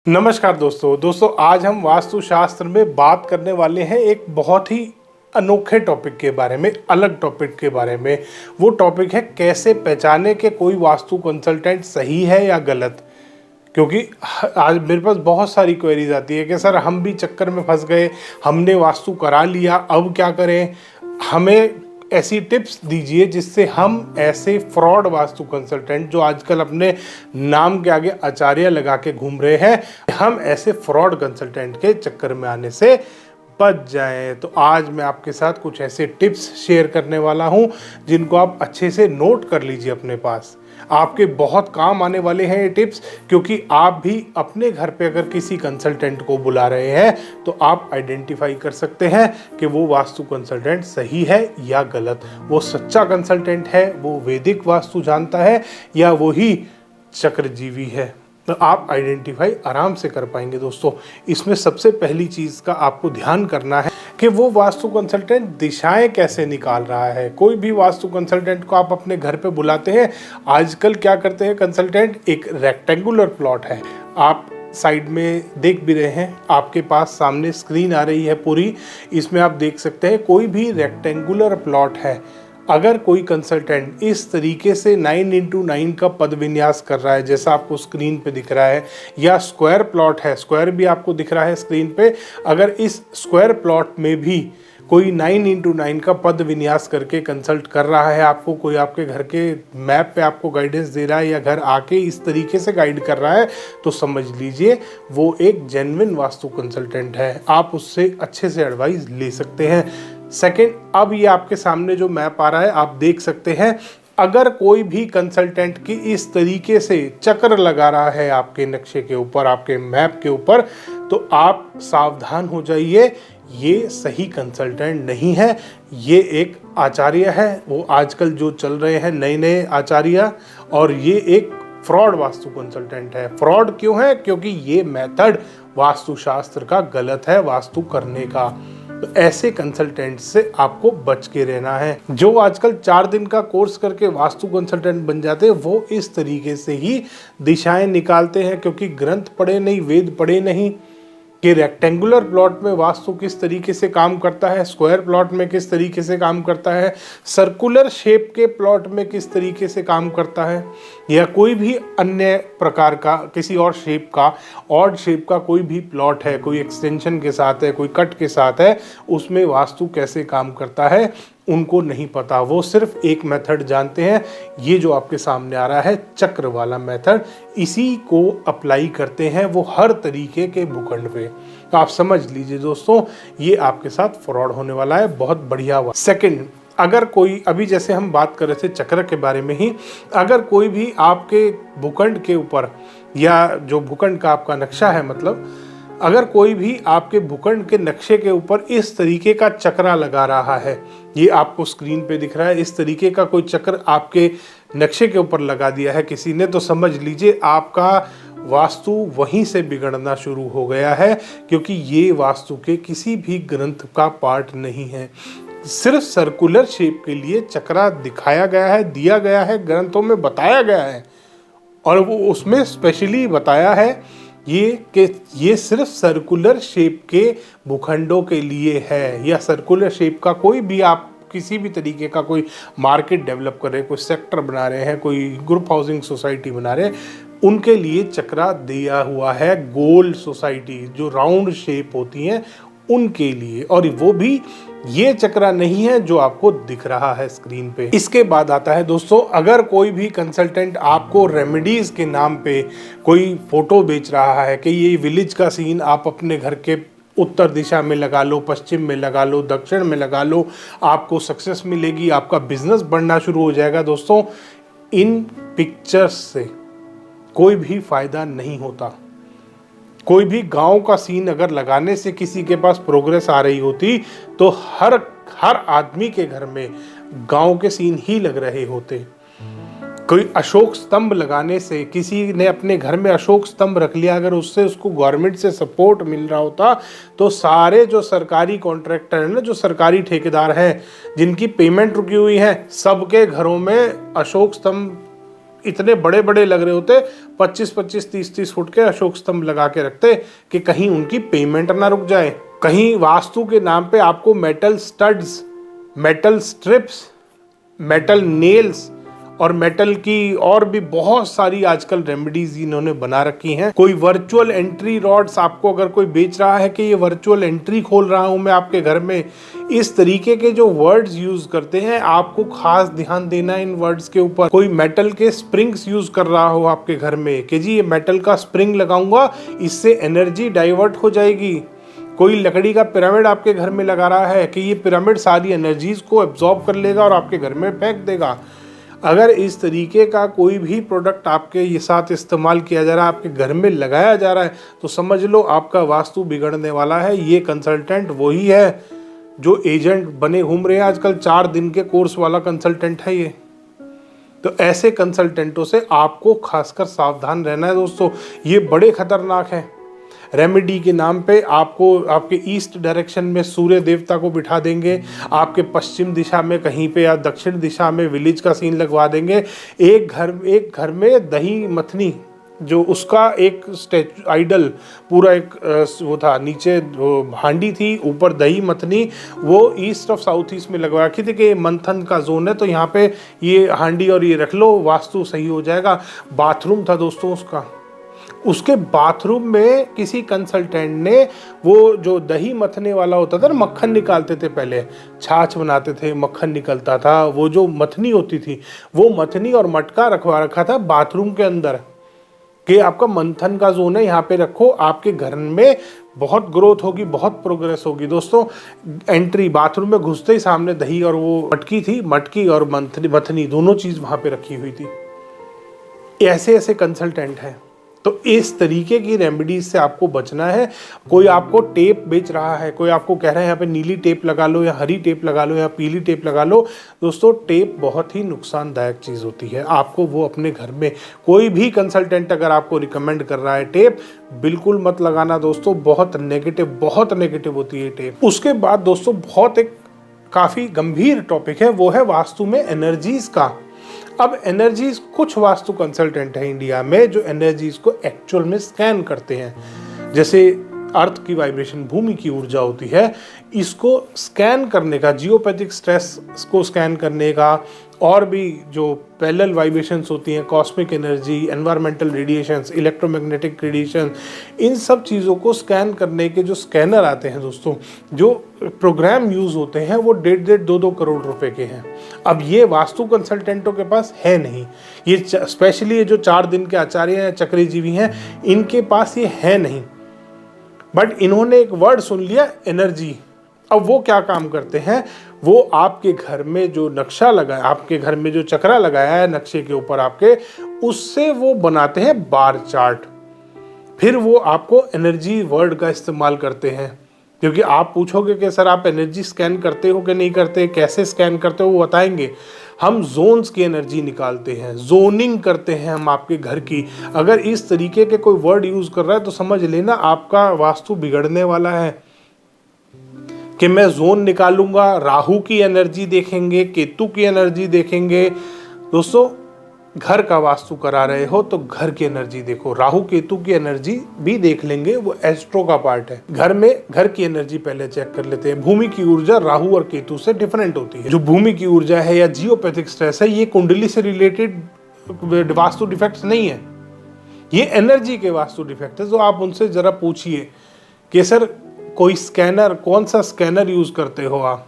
नमस्कार दोस्तों आज हम वास्तुशास्त्र में बात करने वाले हैं एक बहुत ही अनोखे टॉपिक के बारे में, अलग टॉपिक के बारे में। वो टॉपिक है कैसे पहचाने कि कोई वास्तु कंसल्टेंट सही है या गलत। क्योंकि आज मेरे पास बहुत सारी क्वेरीज आती है कि सर हम भी चक्कर में फंस गए, हमने वास्तु करा लिया, अब क्या करें। हमें ऐसी टिप्स दीजिए जिससे हम ऐसे फ्रॉड वास्तु कंसल्टेंट जो आजकल अपने नाम के आगे आचार्य लगा के घूम रहे हैं, हम ऐसे फ्रॉड कंसल्टेंट के चक्कर में आने से बच जाएं। तो आज मैं आपके साथ कुछ ऐसे टिप्स शेयर करने वाला हूं जिनको आप अच्छे से नोट कर लीजिए अपने पास। आपके बहुत काम आने वाले हैं ये टिप्स, क्योंकि आप भी अपने घर पे अगर किसी कंसल्टेंट को बुला रहे हैं तो आप आइडेंटिफाई कर सकते हैं कि वो वास्तु कंसल्टेंट सही है या गलत। वो सच्चा कंसल्टेंट है, वो वैदिक वास्तु जानता है, या वो ही चक्रजीवी है। तो आप आइडेंटिफाई आराम से कर पाएंगे दोस्तों। इसमें सबसे पहली चीज़ का आपको ध्यान करना है कि वो वास्तु कंसल्टेंट दिशाएं कैसे निकाल रहा है। कोई भी वास्तु कंसल्टेंट को आप अपने घर पे बुलाते हैं, आजकल क्या करते हैं कंसल्टेंट, एक रेक्टेंगुलर प्लॉट है, आप साइड में देख भी रहे हैं, आपके पास सामने स्क्रीन आ रही है पूरी, इसमें आप देख सकते हैं कोई भी रेक्टेंगुलर प्लॉट है। अगर कोई कंसल्टेंट इस तरीके से 9x9 का पद विन्यास कर रहा है जैसा आपको स्क्रीन पे दिख रहा है, या स्क्वायर प्लॉट है, स्क्वायर भी आपको दिख रहा है स्क्रीन पे, अगर इस स्क्वायर प्लॉट में भी कोई 9x9 का पद विन्यास करके कंसल्ट कर रहा है आपको, कोई आपके घर के मैप पे आपको गाइडेंस दे रहा है या घर आके इस तरीके से गाइड कर रहा है, तो समझ लीजिए वो एक जेन्युइन वास्तु कंसल्टेंट है। आप उससे अच्छे से एडवाइस ले सकते हैं। सेकंड, अब ये आपके सामने जो मैप आ रहा है आप देख सकते हैं, अगर कोई भी कंसल्टेंट की इस तरीके से चक्र लगा रहा है आपके नक्शे के ऊपर, आपके मैप के ऊपर, तो आप सावधान हो जाइए, ये सही कंसल्टेंट नहीं है, ये एक आचार्य है। वो आजकल जो चल रहे हैं नए नए आचार्य, और ये एक फ्रॉड वास्तु कंसल्टेंट है। फ्रॉड क्यों है? क्योंकि ये मेथड वास्तुशास्त्र का गलत है वास्तु करने का। तो ऐसे कंसल्टेंट से आपको बच के रहना है। जो आजकल 4 दिन का कोर्स करके वास्तु कंसल्टेंट बन जाते हैं, वो इस तरीके से ही दिशाएं निकालते हैं, क्योंकि ग्रंथ पढ़े नहीं, वेद पढ़े नहीं कि रेक्टेंगुलर प्लॉट में वास्तु किस तरीके से काम करता है, स्क्वायर प्लॉट में किस तरीके से काम करता है, सर्कुलर शेप के प्लॉट में किस तरीके से काम करता है, या कोई भी अन्य प्रकार का किसी और शेप का, ऑड शेप का कोई भी प्लॉट है, कोई एक्सटेंशन के साथ है, कोई कट के साथ है, उसमें वास्तु कैसे काम करता है उनको नहीं पता। वो सिर्फ एक मेथड जानते हैं, ये जो आपके सामने आ रहा है चक्र वाला मेथड, इसी को अप्लाई करते हैं वो हर तरीके के भूखंड पे। तो आप समझ लीजिए दोस्तों, ये आपके साथ फ्रॉड होने वाला है। बहुत बढ़िया हुआ। सेकंड, अगर कोई, अभी जैसे हम बात कर रहे थे चक्र के बारे में ही, अगर कोई भी आपके भूखंड के ऊपर, या जो भूखंड का आपका नक्शा है, मतलब अगर कोई भी आपके भूखंड के नक्शे के ऊपर इस तरीके का चक्रा लगा रहा है, ये आपको स्क्रीन पे दिख रहा है, इस तरीके का कोई चक्र आपके नक्शे के ऊपर लगा दिया है किसी ने, तो समझ लीजिए आपका वास्तु वहीं से बिगड़ना शुरू हो गया है, क्योंकि ये वास्तु के किसी भी ग्रंथ का पार्ट नहीं है। सिर्फ सर्कुलर शेप के लिए चक्रा दिखाया गया है, दिया गया है, ग्रंथों में बताया गया है, और वो उसमें स्पेशली बताया है ये सिर्फ सर्कुलर शेप के भूखंडों के लिए है, या सर्कुलर शेप का कोई भी, आप किसी भी तरीके का कोई मार्केट डेवलप कर रहे हैं, कोई सेक्टर बना रहे हैं, कोई ग्रुप हाउसिंग सोसाइटी बना रहे हैं, उनके लिए चक्रा दिया हुआ है। गोल सोसाइटी जो राउंड शेप होती हैं उनके लिए, और वो भी ये चक्रा नहीं है जो आपको दिख रहा है स्क्रीन पे। इसके बाद आता है दोस्तों, अगर कोई भी कंसल्टेंट आपको रेमेडीज के नाम पे कोई फोटो बेच रहा है कि ये विलेज का सीन आप अपने घर के उत्तर दिशा में लगा लो, पश्चिम में लगा लो, दक्षिण में लगा लो, आपको सक्सेस मिलेगी, आपका बिजनेस बढ़ना शुरू हो जाएगा, दोस्तों इन पिक्चर्स से कोई भी फायदा नहीं होता। कोई भी गांव का सीन अगर लगाने से किसी के पास प्रोग्रेस आ रही होती, तो हर आदमी के घर में गांव के सीन ही लग रहे होते। कोई अशोक स्तंभ लगाने से, किसी ने अपने घर में अशोक स्तंभ रख लिया, अगर उससे उसको गवर्नमेंट से सपोर्ट मिल रहा होता, तो सारे जो सरकारी कॉन्ट्रैक्टर हैं ना, जो सरकारी ठेकेदार हैं जिनकी पेमेंट रुकी हुई है, सबके घरों में अशोक स्तंभ इतने बड़े बड़े लग रहे होते, 25-25, 30-30 फुट के अशोक स्तंभ लगा के रखते कि कहीं उनकी पेमेंट ना रुक जाए। कहीं वास्तु के नाम पे आपको metal studs, metal strips, metal nails और मेटल की और भी बहुत सारी आजकल रेमेडीज इन्होंने बना रखी हैं। कोई वर्चुअल एंट्री रॉड्स आपको अगर कोई बेच रहा है कि ये वर्चुअल एंट्री खोल रहा हूं मैं आपके घर में, इस तरीके के जो वर्ड्स यूज करते हैं, आपको खास ध्यान देना है इन वर्ड्स के ऊपर। कोई मेटल के स्प्रिंग्स यूज कर रहा हो आपके घर में कि जी ये मेटल का स्प्रिंग लगाऊंगा, इससे एनर्जी डाइवर्ट हो जाएगी। कोई लकड़ी का पिरामिड आपके घर में लगा रहा है कि ये पिरामिड सारी एनर्जीज को एब्जॉर्ब कर लेगा और आपके घर में फेंक देगा। अगर इस तरीके का कोई भी प्रोडक्ट आपके ये साथ इस्तेमाल किया जा रहा है, आपके घर में लगाया जा रहा है, तो समझ लो आपका वास्तु बिगड़ने वाला है। ये कंसल्टेंट वही है जो एजेंट बने घूम रहे हैं आजकल, 4 दिन के कोर्स वाला कंसल्टेंट है ये। तो ऐसे कंसल्टेंटों से आपको खासकर सावधान रहना है दोस्तों, ये बड़े खतरनाक हैं। रेमेडी के नाम पे आपको आपके ईस्ट डायरेक्शन में सूर्य देवता को बिठा देंगे, आपके पश्चिम दिशा में कहीं पे या दक्षिण दिशा में विलेज का सीन लगवा देंगे। एक घर में दही मथनी, जो उसका एक स्टैचू आइडल पूरा एक वो था, नीचे हांडी थी, ऊपर दही मथनी, वो ईस्ट ऑफ साउथ ईस्ट में लगवा रखी थी कि मंथन का जोन है तो यहाँ पे ये हांडी और ये रख लो, वास्तु सही हो जाएगा। बाथरूम था दोस्तों उसके बाथरूम में किसी कंसल्टेंट ने वो जो दही मथने वाला होता था ना, मक्खन निकालते थे पहले, छाछ बनाते थे, मक्खन निकलता था, वो जो मथनी होती थी, वो मथनी और मटका रखवा रखा था बाथरूम के अंदर कि आपका मंथन का जोन है, यहाँ पे रखो, आपके घर में बहुत ग्रोथ होगी, बहुत प्रोग्रेस होगी। दोस्तों एंट्री बाथरूम में घुसते ही सामने दही और वो मटकी थी, मटकी और मथनी दोनों चीज वहां पे रखी हुई थी। ऐसे ऐसे कंसल्टेंट हैं। तो इस तरीके की रेमेडीज से आपको बचना है। कोई आपको टेप बेच रहा है, कोई आपको कह रहा है यहाँ पे नीली टेप लगा लो या हरी टेप लगा लो या पीली टेप लगा लो। दोस्तों टेप बहुत ही नुकसानदायक चीज़ होती है, आपको वो अपने घर में कोई भी कंसल्टेंट अगर आपको रिकमेंड कर रहा है टेप, बिल्कुल मत लगाना दोस्तों, बहुत नेगेटिव होती है टेप। उसके बाद दोस्तों बहुत एक काफ़ी गंभीर टॉपिक है, वो है वास्तु में एनर्जीज का। अब एनर्जीज, कुछ वास्तु कंसल्टेंट है इंडिया में जो एनर्जीज को एक्चुअल में स्कैन करते हैं। जैसे अर्थ की वाइब्रेशन, भूमि की ऊर्जा होती है, इसको स्कैन करने का, जियोपैथिक स्ट्रेस को स्कैन करने का, और भी जो पैरेलल वाइब्रेशंस होती हैं, cosmic energy, environmental radiations, electromagnetic radiation, इन सब चीज़ों को स्कैन करने के जो स्कैनर आते हैं दोस्तों, जो प्रोग्राम यूज़ होते हैं, वो 1.5-2 करोड़ रुपए के हैं। अब ये वास्तु कंसल्टेंटों के पास है नहीं, ये स्पेशली ये जो 4 दिन के आचार्य हैं, चक्रजीवी हैं, इनके पास ये है नहीं। बट इन्होंने एक वर्ड सुन लिया, एनर्जी। अब वो क्या काम करते हैं, वो आपके घर में जो नक्शा लगाया, आपके घर में जो चक्रा लगाया है नक्शे के ऊपर आपके, उससे वो बनाते हैं बार चार्ट। फिर वो आपको एनर्जी वर्ड का इस्तेमाल करते हैं, क्योंकि आप पूछोगे कि सर आप एनर्जी स्कैन करते हो कि नहीं करते, कैसे स्कैन करते हो, वो बताएंगे। हम जोन्स की एनर्जी निकालते हैं, जोनिंग करते हैं हम आपके घर की। अगर इस तरीके के कोई वर्ड यूज कर रहा है तो समझ लेना आपका वास्तु बिगड़ने वाला है। कि मैं जोन निकालूंगा, राहु की एनर्जी देखेंगे, केतु की एनर्जी देखेंगे। दोस्तों घर का वास्तु करा रहे हो तो घर की एनर्जी देखो, राहु केतु की एनर्जी भी देख लेंगे, वो एस्ट्रो का पार्ट है। घर में घर की एनर्जी पहले चेक कर लेते हैं। भूमि की ऊर्जा राहु और केतु से डिफरेंट होती है। जो भूमि की ऊर्जा है या जियोपैथिक स्ट्रेस है, ये कुंडली से रिलेटेड वास्तु डिफेक्ट्स नहीं है, ये एनर्जी के वास्तु डिफेक्ट है। तो आप उनसे जरा पूछिए कि सर कोई स्कैनर, कौन सा स्कैनर यूज करते हो आप,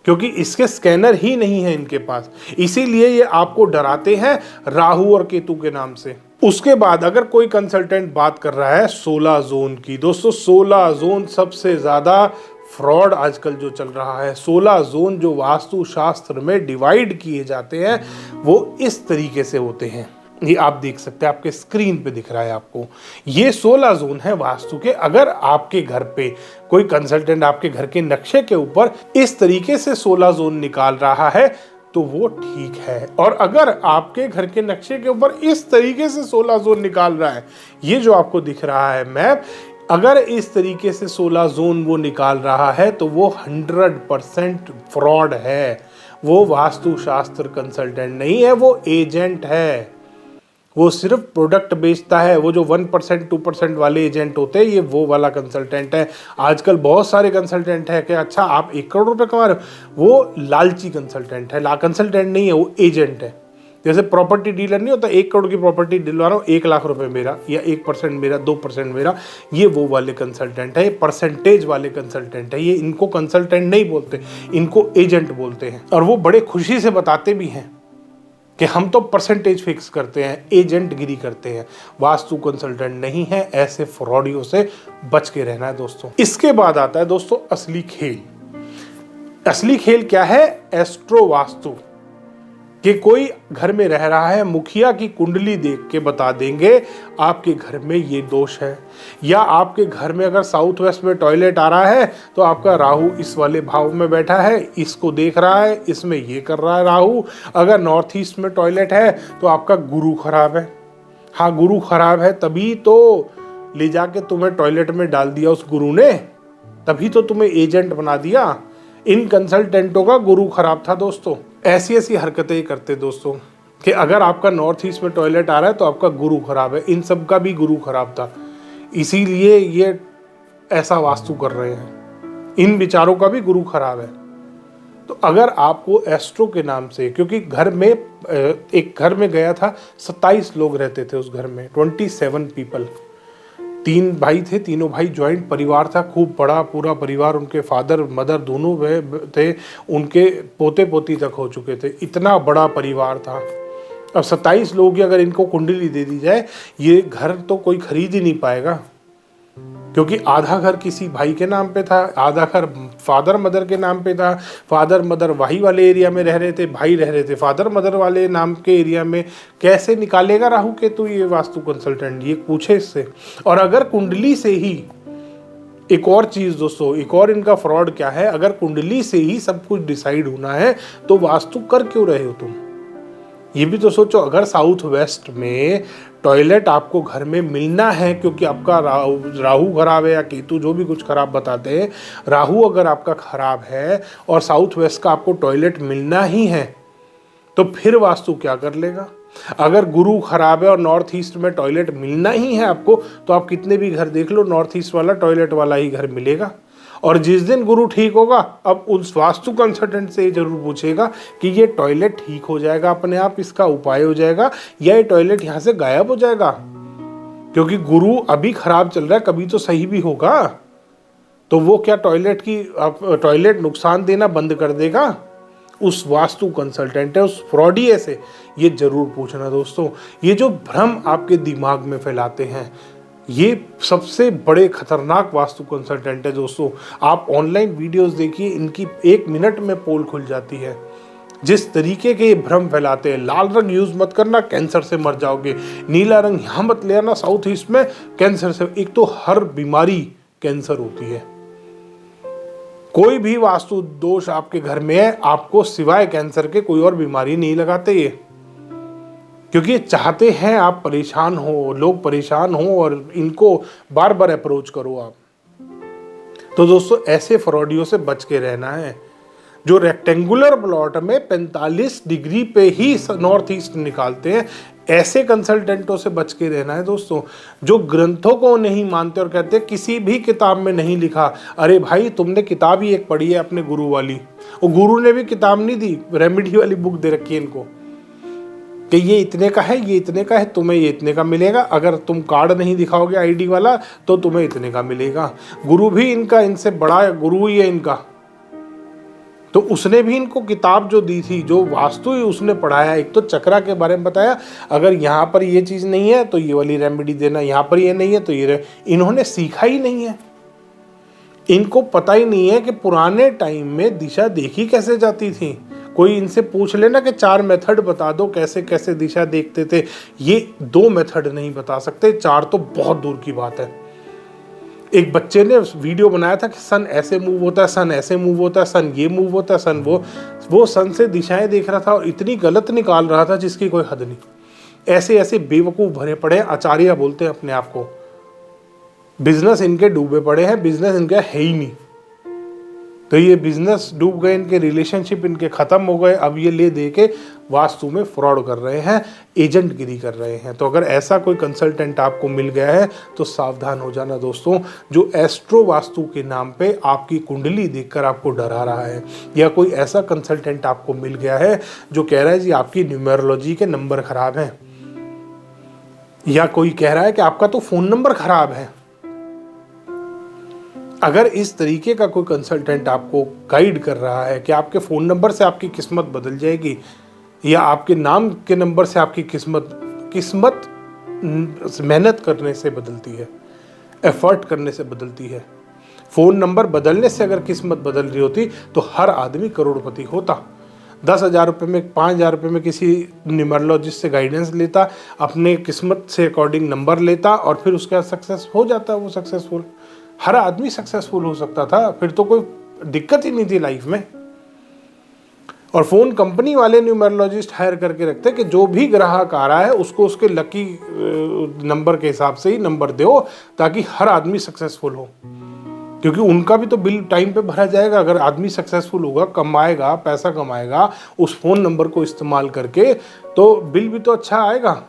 क्योंकि इसके स्कैनर ही नहीं है इनके पास, इसीलिए ये आपको डराते हैं राहु और केतु के नाम से। उसके बाद अगर कोई कंसल्टेंट बात कर रहा है 16 जोन की, दोस्तों 16 जोन सबसे ज्यादा फ्रॉड आजकल जो चल रहा है। 16 जोन जो वास्तु शास्त्र में डिवाइड किए जाते हैं वो इस तरीके से होते हैं, ये आप देख सकते हैं, आपके स्क्रीन पे दिख रहा है आपको। ये 16 जोन है वास्तु के। अगर आपके घर पे कोई कंसल्टेंट आपके घर के नक्शे के ऊपर इस तरीके से 16 जोन निकाल रहा है तो वो ठीक है, और अगर आपके घर के नक्शे के ऊपर इस तरीके से 16 जोन निकाल रहा है, ये जो आपको दिख रहा है मैप, अगर इस तरीके से 16 जोन वो निकाल रहा है तो वो 100% फ्रॉड है। वो वास्तुशास्त्र कंसल्टेंट नहीं है, वो एजेंट है। वो सिर्फ प्रोडक्ट बेचता है। वो जो 1% 2% वाले एजेंट होते हैं, ये वो वाला कंसल्टेंट है। आजकल बहुत सारे कंसल्टेंट है कि अच्छा आप 1 करोड़ रुपए कमा रहे हो, वो लालची कंसल्टेंट है। कंसल्टेंट नहीं है, वो एजेंट है। जैसे प्रॉपर्टी डीलर नहीं होता, 1 करोड़ की प्रॉपर्टी दिलवा रहा हूँ, 1 लाख रुपए मेरा या 1% मेरा, 2% मेरा, ये वो वाले कंसल्टेंट है। ये परसेंटेज वाले कंसल्टेंट है। ये इनको कंसल्टेंट नहीं बोलते, इनको एजेंट बोलते हैं। और वो बड़े खुशी से बताते भी हैं कि हम तो परसेंटेज फिक्स करते हैं, एजेंट गिरी करते हैं, वास्तु कंसल्टेंट नहीं है। ऐसे फ्रॉडियों से बच के रहना है दोस्तों। इसके बाद आता है दोस्तों असली खेल। असली खेल क्या है? एस्ट्रो वास्तु। कि कोई घर में रह रहा है, मुखिया की कुंडली देख के बता देंगे आपके घर में ये दोष है, या आपके घर में अगर साउथ वेस्ट में टॉयलेट आ रहा है तो आपका राहु इस वाले भाव में बैठा है, इसको देख रहा है, इसमें ये कर रहा है राहु। अगर नॉर्थ ईस्ट में टॉयलेट है तो आपका गुरु खराब है। हाँ, गुरु खराब है, तभी तो ले जाके तुम्हें टॉयलेट में डाल दिया उस गुरु ने, तभी तो तुम्हें एजेंट बना दिया। इन कंसल्टेंटों का गुरु खराब था दोस्तों। ऐसी ऐसी हरकतें करते दोस्तों कि अगर आपका नॉर्थ ईस्ट में टॉयलेट आ रहा है तो आपका गुरु खराब है। इन सब का भी गुरु खराब था, इसीलिए ये ऐसा वास्तु कर रहे हैं। इन विचारों का भी गुरु खराब है। तो अगर आपको एस्ट्रो के नाम से, क्योंकि घर में एक घर में गया था, 27 लोग रहते थे उस घर में, 27 पीपल। 3 भाई थे, तीनों भाई ज्वाइंट परिवार था, खूब बड़ा पूरा परिवार। उनके फादर मदर दोनों थे, उनके पोते पोती तक हो चुके थे। इतना बड़ा परिवार था। अब 27 लोग की अगर इनको कुंडली दे दी जाए, ये घर तो कोई खरीद ही नहीं पाएगा, क्योंकि आधा घर किसी भाई के नाम पे था, आधा घर फादर मदर के नाम पे था। फादर मदर वही वाले एरिया में रह रहे थे, भाई रह रहे थे फादर मदर वाले नाम के एरिया में। कैसे निकालेगा राहु केतु ये वास्तु कंसल्टेंट? ये पूछे इससे। और अगर कुंडली से ही, एक और चीज दोस्तों, एक और इनका फ्रॉड क्या है, अगर कुंडली से ही सब कुछ डिसाइड होना है तो वास्तु कर क्यों रहे हो तुम? ये भी तो सोचो। अगर साउथ वेस्ट में टॉयलेट आपको घर में मिलना है, क्योंकि आपका राहु खराब है या केतु जो भी कुछ खराब बताते हैं, राहु अगर आपका खराब है और साउथ वेस्ट का आपको टॉयलेट मिलना ही है, तो फिर वास्तु क्या कर लेगा? अगर गुरु खराब है और नॉर्थ ईस्ट में टॉयलेट मिलना ही है आपको, तो आप कितने भी घर देख लो, नॉर्थ ईस्ट वाला टॉयलेट वाला ही घर मिलेगा। और जिस दिन गुरु ठीक होगा, अब उस वास्तु कंसल्टेंट से जरूर पूछेगा कि ये टॉयलेट ठीक हो जाएगा अपने आप, इसका उपाय हो जाएगा, या ये टॉयलेट यहाँ से गायब हो जाएगा? क्योंकि गुरु अभी खराब चल रहा है, कभी तो सही भी होगा। तो वो क्या टॉयलेट नुकसान देना बंद कर देगा? उस वास्तु कंसल्टेंट है, उस फ्रॉडिये से ये जरूर पूछना दोस्तों। ये जो भ्रम आपके दिमाग में फैलाते हैं, ये सबसे बड़े खतरनाक वास्तु कंसल्टेंट है दोस्तों। आप ऑनलाइन वीडियोस देखिए, इनकी 1 मिनट में पोल खुल जाती है। जिस तरीके के ये भ्रम फैलाते हैं, लाल रंग यूज मत करना, कैंसर से मर जाओगे। नीला रंग यहाँ मत ले आना, साउथ ईस्ट में कैंसर से। एक तो हर बीमारी कैंसर होती है। कोई भी वास्तु दोष आपके घर में है, आपको सिवाय कैंसर के कोई और बीमारी नहीं लगाते ये, क्योंकि ये चाहते हैं आप परेशान हो, लोग परेशान हो, और इनको बार बार अप्रोच करो आप। तो दोस्तों ऐसे फ्रॉडियों से बच के रहना है। जो रेक्टेंगुलर प्लॉट में 45 डिग्री पे ही नॉर्थ ईस्ट निकालते हैं, ऐसे कंसल्टेंटों से बच के रहना है दोस्तों। जो ग्रंथों को नहीं मानते और कहते हैं किसी भी किताब में नहीं लिखा। अरे भाई, तुमने किताब ही एक पढ़ी है अपने गुरु वाली, और गुरु ने भी किताब नहीं दी, रेमेडी वाली बुक दे रखी है इनको कि ये इतने का है, ये इतने का है, तुम्हें ये इतने का मिलेगा। अगर तुम कार्ड नहीं दिखाओगे आईडी वाला तो तुम्हें इतने का मिलेगा। गुरु भी इनका, इनसे बड़ा गुरु ही है इनका। तो उसने भी इनको किताब जो दी थी, जो वास्तु ही उसने पढ़ाया। एक तो चक्रा के बारे में बताया, अगर यहाँ पर ये चीज़ नहीं है तो ये वाली रेमेडी देना, यहाँ पर ये नहीं है तो ये। इन्होंने सीखा ही नहीं है, इनको पता ही नहीं है कि पुराने टाइम में दिशा देखी कैसे जाती थी। कोई इनसे पूछ लेना कि 4 मेथड बता दो कैसे कैसे दिशा देखते थे, ये 2 मेथड नहीं बता सकते, 4 तो बहुत दूर की बात है। एक बच्चे ने वीडियो बनाया था कि सन ऐसे मूव होता है, सन ऐसे मूव होता है, सन ये मूव होता है, सन वो सन से दिशाएं देख रहा था और इतनी गलत निकाल रहा था जिसकी कोई हद नहीं। ऐसे ऐसे बेवकूफ़ भरे पड़े हैं, आचार्य बोलते हैं अपने आप को। बिजनेस इनके डूबे पड़े हैं, बिजनेस इनका है ही नहीं। तो ये बिजनेस डूब गए, इनके रिलेशनशिप इनके ख़त्म हो गए। अब ये ले दे के वास्तु में फ्रॉड कर रहे हैं, एजेंटगिरी कर रहे हैं। तो अगर ऐसा कोई कंसल्टेंट आपको मिल गया है तो सावधान हो जाना दोस्तों, जो एस्ट्रो वास्तु के नाम पे आपकी कुंडली देखकर आपको डरा रहा है, या कोई ऐसा कंसल्टेंट आपको मिल गया है जो कह रहा है जी आपकी न्यूमरोलॉजी के नंबर खराब हैं, या कोई कह रहा है कि आपका तो फ़ोन नंबर खराब है। अगर इस तरीके का कोई कंसल्टेंट आपको गाइड कर रहा है कि आपके फ़ोन नंबर से आपकी किस्मत बदल जाएगी, या आपके नाम के नंबर से आपकी किस्मत मेहनत करने से बदलती है, एफर्ट करने से बदलती है। फ़ोन नंबर बदलने से अगर किस्मत बदल रही होती तो हर आदमी करोड़पति होता। 10,000 रुपये में, 5,000 रुपये में किसी न्यूमरोलॉजिस्ट से गाइडेंस लेता, अपने किस्मत से अकॉर्डिंग नंबर लेता और फिर उसके बाद सक्सेस हो जाता। वो सक्सेसफुल, हर आदमी सक्सेसफुल हो सकता था, फिर तो कोई दिक्कत ही नहीं थी लाइफ में। और फ़ोन कंपनी वाले न्यूमरोलॉजिस्ट हायर करके रखते कि जो भी ग्राहक आ रहा है उसको उसके लकी नंबर के हिसाब से ही नंबर दो, ताकि हर आदमी सक्सेसफुल हो, क्योंकि उनका भी तो बिल टाइम पे भरा जाएगा। अगर आदमी सक्सेसफुल होगा, कमाएगा, पैसा कमाएगा उस फ़ोन नंबर को इस्तेमाल करके, तो बिल भी तो अच्छा आएगा,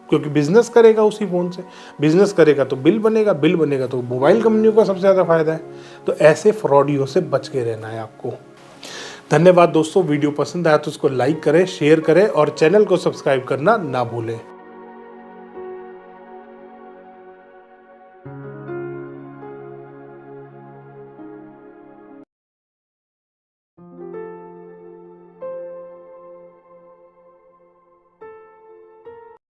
क्योंकि बिजनेस करेगा उसी फ़ोन से। बिजनेस करेगा तो बिल बनेगा, बिल बनेगा तो मोबाइल कंपनियों का सबसे ज़्यादा फायदा है। तो ऐसे फ्रॉडियों से बच के रहना है आपको। धन्यवाद दोस्तों, वीडियो पसंद आया तो उसको लाइक करें, शेयर करें और चैनल को सब्सक्राइब करना ना भूलें।